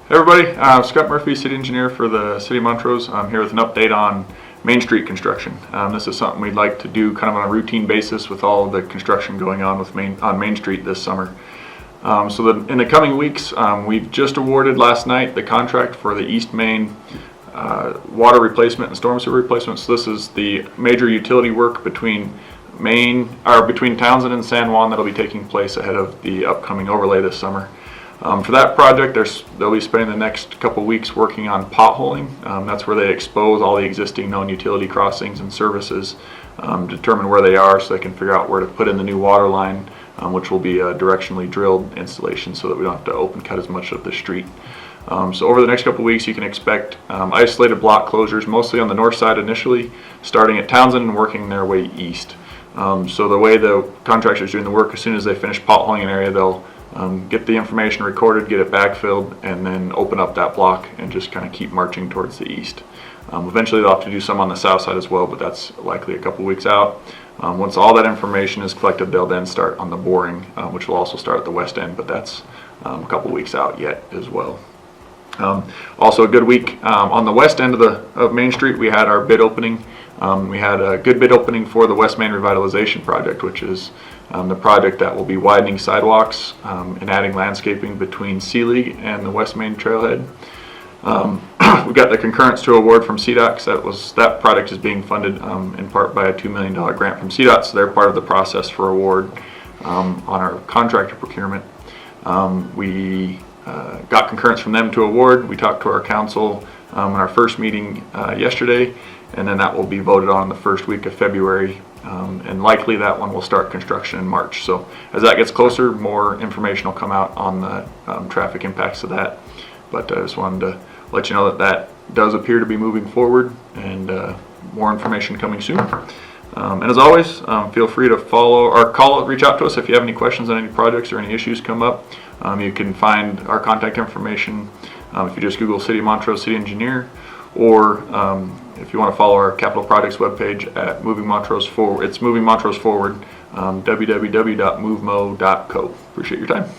Hey everybody, Scott Murphy, City Engineer for the City of Montrose. I'm here with an update on Main Street construction. This is something we'd like to do kind of on a routine basis with all the construction going on with Main Street this summer. In the coming weeks, we've just awarded last night the contract for the East Main water replacement and storm sewer replacement. So this is the major utility work between Townsend and San Juan that'll be taking place ahead of the upcoming overlay this summer. For that project, they'll be spending the next couple weeks working on potholing. That's where they expose all the existing known utility crossings and services, determine where they are so they can figure out where to put in the new water line, which will be a directionally drilled installation so that we don't have to open cut as much of the street. So over the next couple weeks you can expect isolated block closures, mostly on the north side initially, starting at Townsend and working their way east. So the way the contractor's doing the work, as soon as they finish potholing an area, they'll get the information recorded, get it backfilled, and then open up that block and just kind of keep marching towards the east. Eventually they'll have to do some on the south side as well, but that's likely a couple weeks out. Once all that information is collected, they'll then start on the boring, which will also start at the west end, but that's a couple weeks out yet as well. Also a good week on the west end of Main Street. We had our bid opening. We had a good bid opening for the West Main Revitalization project, which is the project that will be widening sidewalks and adding landscaping between Selig and the West Main trailhead. We got the concurrence to award from CDOT. That project is being funded in part by a $2 million grant from CDOT, so they're part of the process for award on our contractor procurement. We got concurrence from them to award. We talked to our council in our first meeting yesterday, and then that will be voted on the first week of February, and likely that one will start construction in March. So as that gets closer, more information will come out on the traffic impacts of that. But I just wanted to let you know that does appear to be moving forward, and more information coming soon. And as always, feel free to follow or reach out to us if you have any questions on any projects or any issues come up. You can find our contact information if you just Google City of Montrose City Engineer, or if you want to follow our capital projects webpage at Moving Montrose Forward. It's Moving Montrose Forward, www.movemo.co. Appreciate your time.